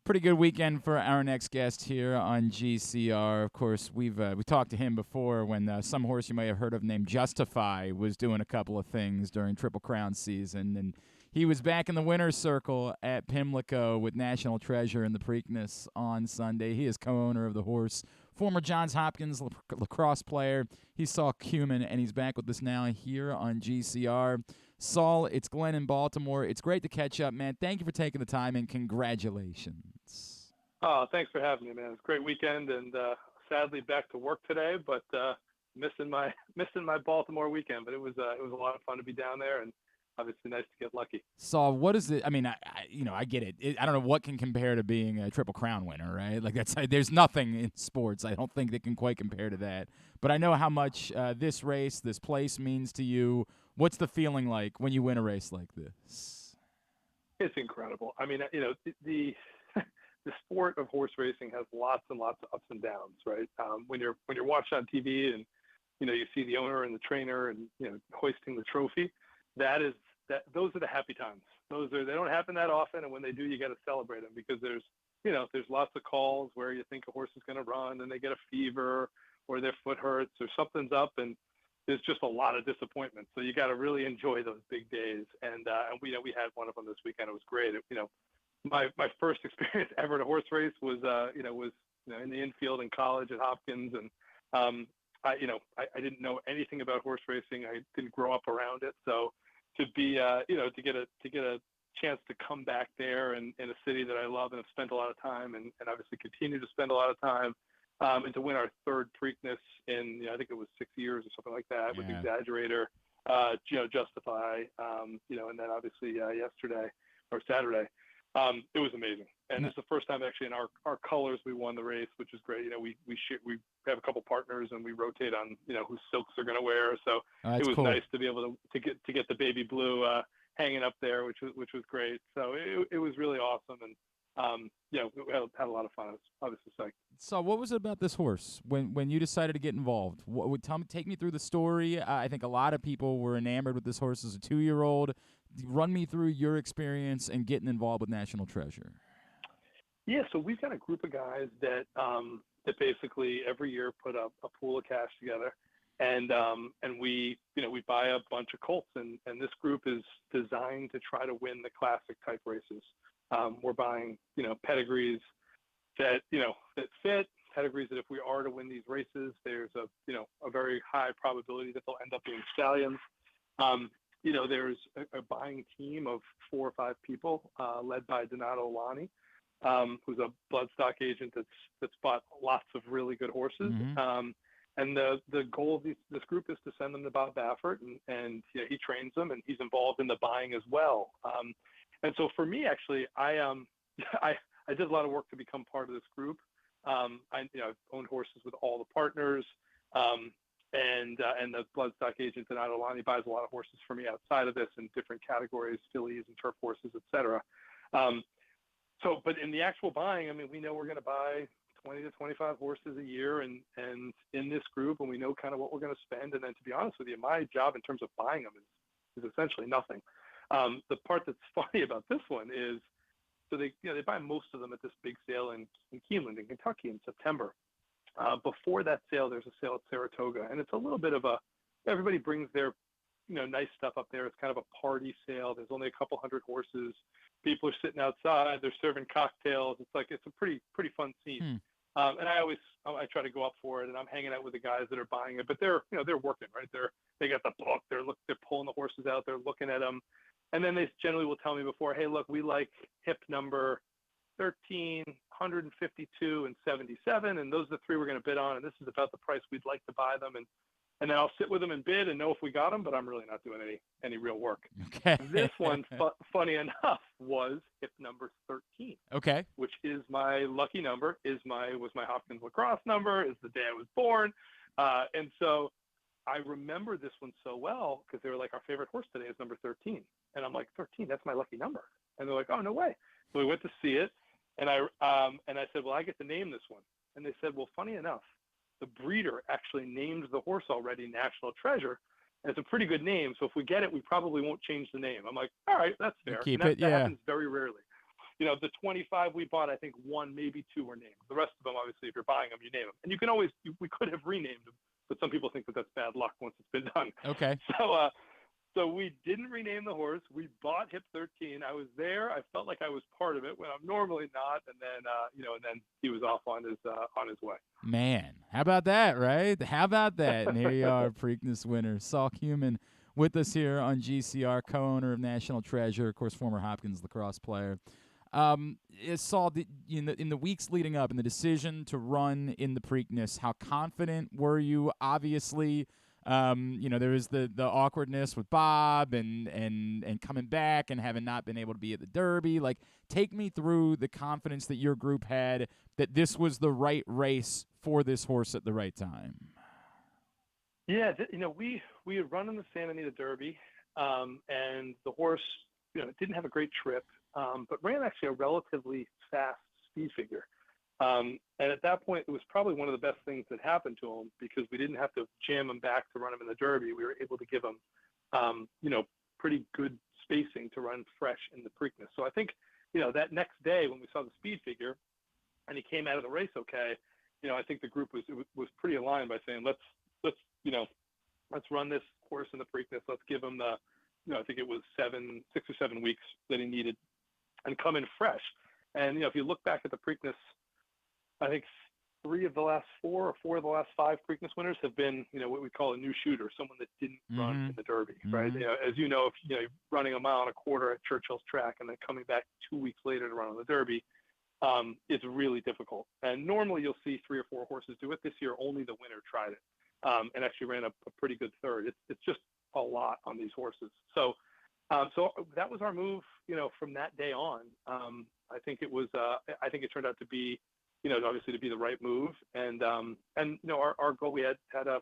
Pretty good weekend for our next guest here on GCR. Of course, we talked to him before when some horse you may have heard of named Justify was doing a couple of things during Triple Crown season, and he was back in the winner's circle at Pimlico with National Treasure in the Preakness on Sunday. He is co-owner of the horse, former Johns Hopkins lacrosse player. He's Sol Kumin, and he's back with us now here on GCR. Sol, it's Glenn in Baltimore. It's great to catch up, man. Thank you for taking the time, and congratulations. Oh, thanks for having me, man. It's a great weekend, and sadly back to work today, but missing my Baltimore weekend. But it was a lot of fun to be down there, and obviously nice to get lucky. Sol, what is it? I mean, I get it. I don't know what can compare to being a Triple Crown winner, right? Like there's nothing in sports I don't think that can quite compare to that. But I know how much this race, this place means to you. What's the feeling like when you win a race like this? It's incredible. I mean, the the sport of horse racing has lots and lots of ups and downs, right? When you're watching on TV and you see the owner and the trainer and hoisting the trophy, those are the happy times. They don't happen that often, and when they do, you got to celebrate them because there's lots of calls where you think a horse is going to run and they get a fever or their foot hurts or something's up, and there's just a lot of disappointment. So you got to really enjoy those big days. And we had one of them this weekend. It was great. My first experience ever at a horse race was in the infield in college at Hopkins, and I didn't know anything about horse racing. I didn't grow up around it, so to be to get a chance to come back there in a city that I love and have spent a lot of time and obviously continue to spend a lot of time. And to win our third Preakness in, I think it was 6 years or something like that with Exaggerator, Justify, and then obviously yesterday or Saturday, it was amazing. And it's the first time actually in our colors we won the race, which is great. We have a couple partners and we rotate on whose silks they're going to wear. So it was cool. nice to be able to get the baby blue hanging up there, which was great. So it was really awesome. And we had a lot of fun. I was obviously psyched. So, what was it about this horse when you decided to get involved? Take me through the story. I think a lot of people were enamored with this horse as a 2-year-old. Run me through your experience and getting involved with National Treasure. Yeah, so we've got a group of guys that basically every year put up a pool of cash together, and we buy a bunch of colts, and this group is designed to try to win the classic type races. We're buying pedigrees that fit, pedigrees that if we are to win these races, there's a very high probability that they'll end up being stallions. There's a buying team of 4 or 5 people led by Donato Lani, who's a bloodstock agent that's bought lots of really good horses. Mm-hmm. And the goal of this group is to send them to Bob Baffert, and he trains them, and he's involved in the buying as well. And so for me, actually, I did a lot of work to become part of this group. I've owned horses with all the partners, and the bloodstock agent Donato Lani buys a lot of horses for me outside of this in different categories, fillies and turf horses, etc. But in the actual buying, I mean, we know we're going to buy 20 to 25 horses a year, and in this group, and we know kind of what we're going to spend. And then, to be honest with you, my job in terms of buying them is essentially nothing. The part that's funny about this one is, so they buy most of them at this big sale in Keeneland in Kentucky in September. Before that sale, there's a sale at Saratoga, and it's a little bit of everybody brings their nice stuff up there. It's kind of a party sale. There's only a couple hundred horses. People are sitting outside. They're serving cocktails. It's a pretty fun scene. And I try to go up for it, and I'm hanging out with the guys that are buying it, but they're working, right? They got the book. They're pulling the horses out. They're looking at them. And then they generally will tell me before, hey, look, we like hip number 13, 152, and 77, and those are the 3 we're going to bid on, and this is about the price we'd like to buy them. And then I'll sit with them and bid and know if we got them, but I'm really not doing any real work. Okay. This one, funny enough, was hip number 13. Okay. Which is my lucky number, was my Hopkins lacrosse number, is the day I was born. And so I remember this one so well because they were like, our favorite horse today is number 13. And I'm like, 13, that's my lucky number. And they're like, oh, no way. So we went to see it, and I said, well, I get to name this one. And they said, well, funny enough, the breeder actually named the horse already National Treasure. And it's a pretty good name. So if we get it, we probably won't change the name. I'm like, all right, that's fair. Keep that it, yeah. happens very rarely. the 25 we bought, I think one, maybe two were named. The rest of them, obviously, if you're buying them, you name them. And you can always, we could have renamed them, but some people think that that's bad luck once it's been done. Okay. So we didn't rename the horse. We bought Hip 13. I was there. I felt like I was part of it when I'm normally not. And then, and then he was off on his way. Man, how about that, right? How about that? And here you are, Preakness winner, Sol Kumin, with us here on GCR, co-owner of National Treasure, of course, former Hopkins lacrosse player. Saul, in the weeks leading up, in the decision to run in the Preakness, how confident were you? Obviously, there was the awkwardness with Bob and coming back and having not been able to be at the Derby. Like, take me through the confidence that your group had that this was the right race for this horse at the right time. Yeah, we had run in the Santa Anita Derby, and the horse, didn't have a great trip, but ran actually a relatively fast speed figure. And at that point, it was probably one of the best things that happened to him because we didn't have to jam him back to run him in the Derby. We were able to give him, pretty good spacing to run fresh in the Preakness. So I think, that next day when we saw the speed figure and he came out of the race okay, I think the group was pretty aligned by saying, let's run this horse in the Preakness. Let's give him the, I think it was 6 or 7 weeks that he needed and come in fresh. And, if you look back at the Preakness, I think 3 of the last 4 or 4 of the last 5 Preakness winners have been, what we call a new shooter, someone that didn't run in the Derby, right? As you know, if you're running a mile and a quarter at Churchill's track and then coming back 2 weeks later to run on the Derby, it's really difficult. And normally you'll see 3 or 4 horses do it. This year, only the winner tried it. And actually ran a pretty good third. It's just a lot on these horses. So that was our move, from that day on. I think it was. I think it turned out to be, obviously to be the right move. And our goal, we had a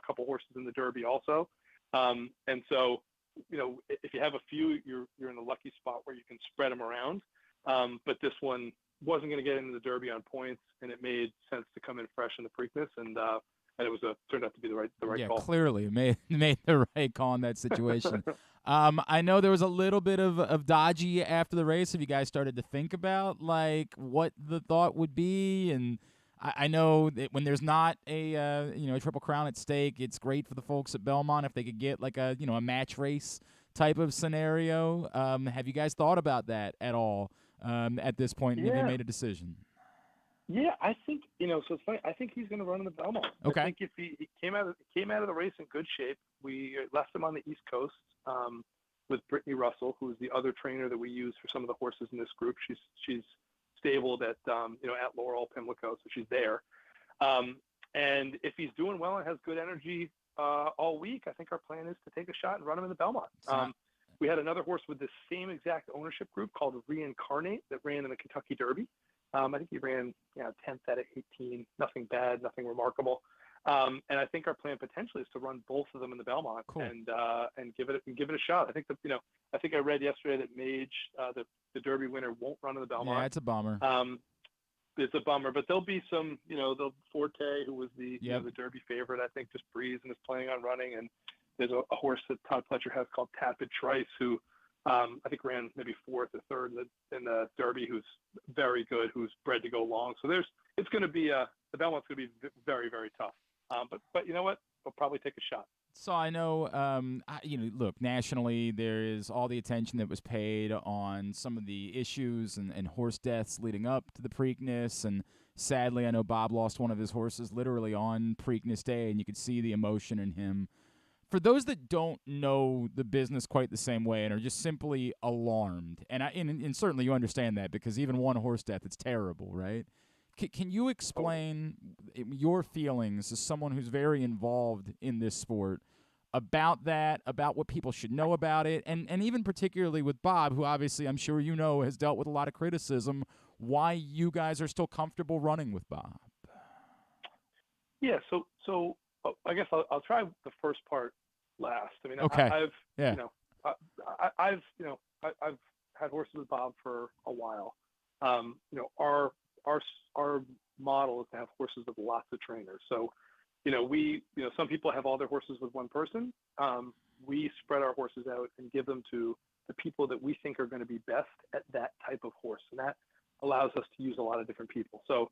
couple horses in the Derby also. And so, if you have a few, you're in a lucky spot where you can spread them around. But this one wasn't going to get into the Derby on points, and it made sense to come in fresh in the Preakness. And it was turned out to be the right call. Yeah, clearly made the right call in that situation. I know there was a little bit of dodgy after the race. Have you guys started to think about like what the thought would be? And I know that when there's not a Triple Crown at stake, it's great for the folks at Belmont if they could get like a match race type of scenario. Have you guys thought about that at all at this point? And have you made a decision? Yeah, I think so it's funny. I think he's going to run in the Belmont. Okay. I think if he came out of the race in good shape, we left him on the East Coast with Brittany Russell, who's the other trainer that we use for some of the horses in this group. She's stabled at at Laurel Pimlico, so she's there. And if he's doing well and has good energy all week, I think our plan is to take a shot and run him in the Belmont. We had another horse with the same exact ownership group called Reincarnate that ran in the Kentucky Derby. I think he ran 10th out of 18, nothing bad, nothing remarkable. And I think our plan potentially is to run both of them in the Belmont. Cool. and give it a shot. I think I think I read yesterday that Mage, the Derby winner, won't run in the Belmont. Yeah, it's a bummer. It's a bummer, but there'll be some, the Forte, who was the the Derby favorite, I think, just breeze and is planning on running. And there's a horse that Todd Pletcher has called Tapit Trice, who I think ran maybe 4th or 3rd in the Derby, who's very good, who's bred to go long. So it's going to be the Belmont's going to be very, very tough. But you know what? We'll probably take a shot. So I know, look, nationally there is all the attention that was paid on some of the issues and horse deaths leading up to the Preakness. And sadly, I know Bob lost one of his horses literally on Preakness Day, and you could see the emotion in him. For those that don't know the business quite the same way and are just simply alarmed, and certainly you understand that because even one horse death, it's terrible, right? Can you explain your feelings as someone who's very involved in this sport about that, about what people should know about it, and even particularly with Bob, who obviously I'm sure has dealt with a lot of criticism, why you guys are still comfortable running with Bob? Yeah, so I guess I'll try the first part last. I mean, okay. I've had horses with Bob for a while. Our model is to have horses with lots of trainers. So, some people have all their horses with one person. We spread our horses out and give them to the people that we think are going to be best at that type of horse. And that allows us to use a lot of different people. So,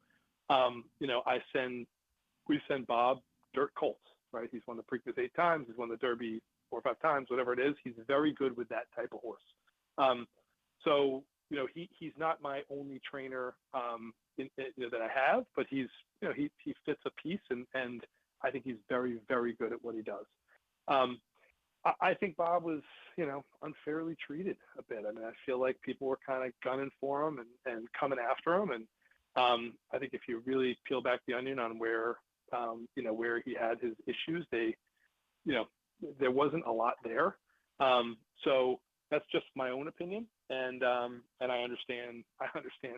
we send Bob dirt colts, right? He's won the Preakness 8 times. He's won the Derby 4 or 5 times, whatever it is. He's very good with that type of horse. He's not my only trainer that I have, but he fits a piece, and I think he's very, very good at what he does. I think Bob was, unfairly treated a bit. I mean, I feel like people were kind of gunning for him and coming after him. And I think if you really peel back the onion on where he had his issues, there wasn't a lot there. So that's just my own opinion. And I understand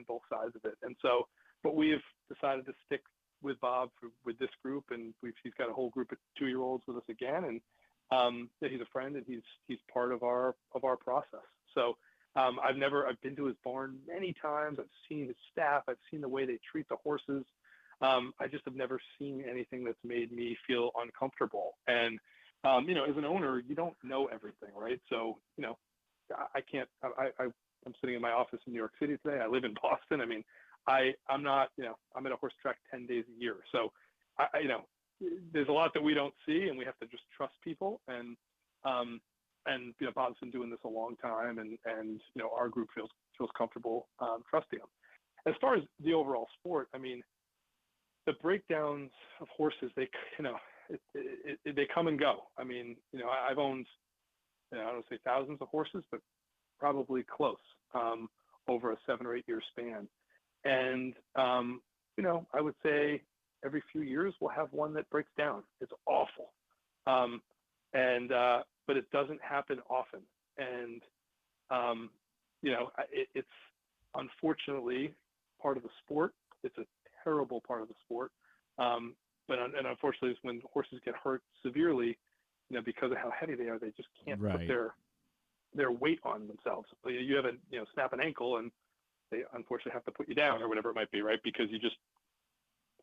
both sides of it. And so, but we've decided to stick with Bob with this group, and he's got a whole group of 2-year-olds with us again. And he's a friend, and he's part of our process. So I've been to his barn many times. I've seen his staff. I've seen the way they treat the horses. I just have never seen anything that's made me feel uncomfortable. And as an owner, you don't know everything, right? So I can't. I'm sitting in my office in New York City today. I live in Boston. I mean, I'm not. I'm at a horse track 10 days a year. So there's a lot that we don't see, and we have to just trust people. And Bob's been doing this a long time, and our group feels comfortable trusting him. As far as the overall sport, I mean, the breakdowns of horses, they come and go. I mean, I've owned, I don't say thousands of horses, but probably close over a 7 or 8 year span. And I would say every few years we'll have one that breaks down. It's awful. But it doesn't happen often. And, it's unfortunately part of the sport. It's a terrible part of the sport. But unfortunately, it's when horses get hurt severely, because of how heavy they are, they just can't put their weight on themselves. You have snap an ankle, and they unfortunately have to put you down or whatever it might be, right? Because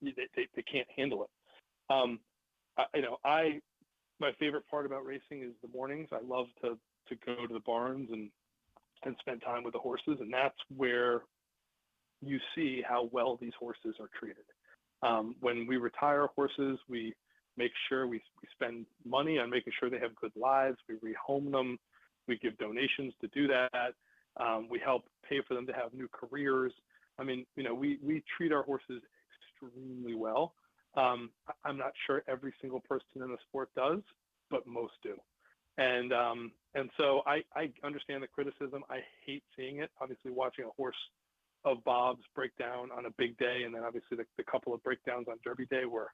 they can't handle it. My favorite part about racing is the mornings. I love to go to the barns and spend time with the horses, and that's where you see how well these horses are treated. When we retire horses, we make sure we spend money on making sure they have good lives. We rehome them. We give donations to do that. We help pay for them to have new careers. I mean, we treat our horses extremely well. I'm not sure every single person in the sport does, but most do. And so I understand the criticism. I hate seeing it. Obviously, watching a horse of Bob's breakdown on a big day, and then obviously the couple of breakdowns on Derby Day where,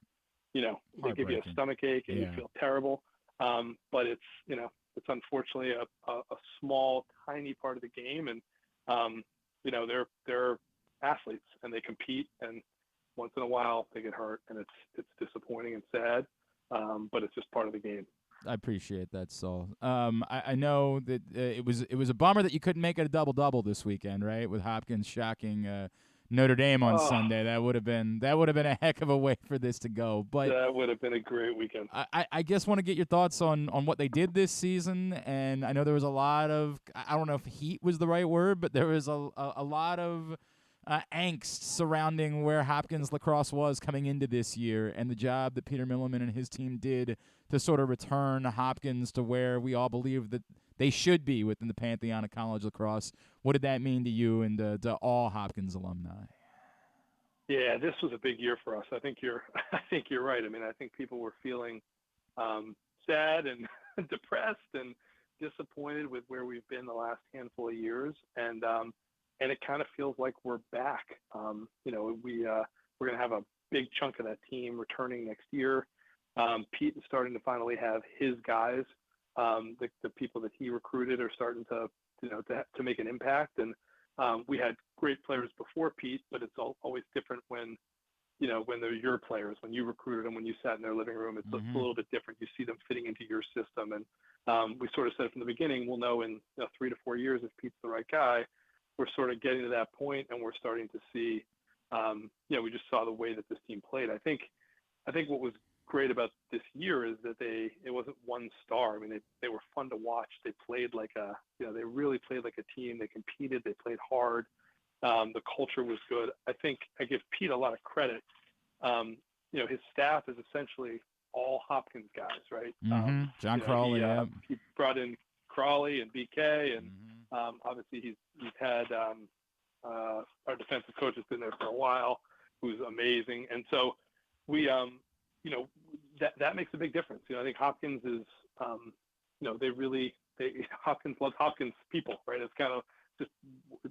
they give you a stomach ache and you feel terrible. But it's unfortunately a small, tiny part of the game, and they're athletes and they compete, and once in a while they get hurt, and it's disappointing and sad, but it's just part of the game. I appreciate that, Sol. I know that it was a bummer that you couldn't make it a double-double this weekend, right? With Hopkins shocking Notre Dame on Sunday. That would have been a heck of a way for this to go. But that would have been a great weekend. I just want to get your thoughts on what they did this season. And I know there was a lot of, I don't know if heat was the right word, but there was a lot of angst surrounding where Hopkins lacrosse was coming into this year, and the job that Peter Milliman and his team did to sort of return Hopkins to where we all believe that they should be within the pantheon of college lacrosse. What did that mean to you and to all Hopkins alumni? Yeah, this was a big year for us. I think you're right. I mean, I think people were feeling sad and depressed and disappointed with where we've been the last handful of years, and it kind of feels like we're back. We're going to have a big chunk of that team returning next year. Pete is starting to finally have his guys. The people that he recruited are starting to make an impact. And we had great players before Pete, but it's always different when they're your players, when you recruited them, when you sat in their living room. It's a little bit different. You see them fitting into your system. And we sort of said from the beginning, we'll know in 3 to 4 years if Pete's the right guy. We're sort of getting to that point, and we're starting to see, we just saw the way that this team played. I think what was great about this year is that it wasn't one star. I mean, they were fun to watch. They played like they really played like a team. They competed. They played hard. The culture was good. I think I give Pete a lot of credit. His staff is essentially all Hopkins guys, right? Mm-hmm. John Crawley, he brought in Crawley and BK, and obviously he's had our defensive coach has been there for a while, who's amazing, and so we that makes a big difference. I think Hopkins is Hopkins loves Hopkins people, right? It's kind of just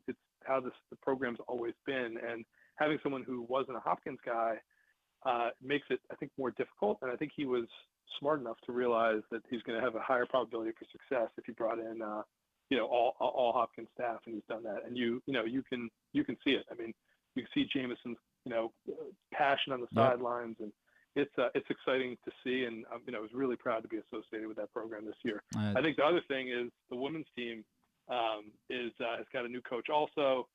it's how the program's always been, and having someone who wasn't a Hopkins guy makes it, I think, more difficult. And I think he was smart enough to realize that he's going to have a higher probability for success if he brought in all Hopkins staff, and he's done that. And you can see it. I mean, you can see Jameson's passion on the sidelines, and it's exciting to see. And I was really proud to be associated with that program this year. I think the other thing is the women's team has got a new coach also,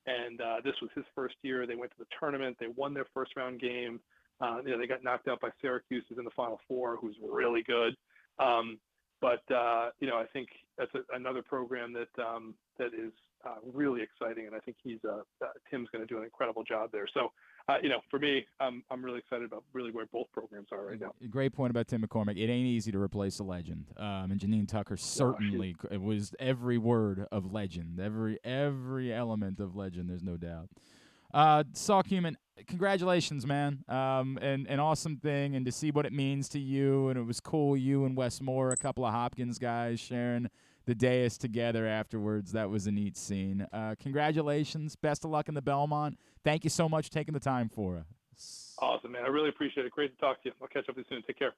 and this was his first year. They went to the tournament. They won their first round game. They got knocked out by Syracuse, who's in the Final Four, who's really good. But I think that's another program that is really exciting, and I think Tim's going to do an incredible job there. So, for me, I'm really excited about really where both programs are right now. Great point about Tim McCormick. It ain't easy to replace a legend, and Janine Tucker certainly it was every word of legend, every element of legend. There's no doubt. Sol Kumin, congratulations, man. An awesome thing, and to see what it means to you. And it was cool, you and Wes Moore, a couple of Hopkins guys, sharing the dais together afterwards. That was a neat scene. Congratulations. Best of luck in the Belmont. Thank you so much for taking the time for us. Awesome, man. I really appreciate it. Great to talk to you. I'll catch up with you soon. Take care.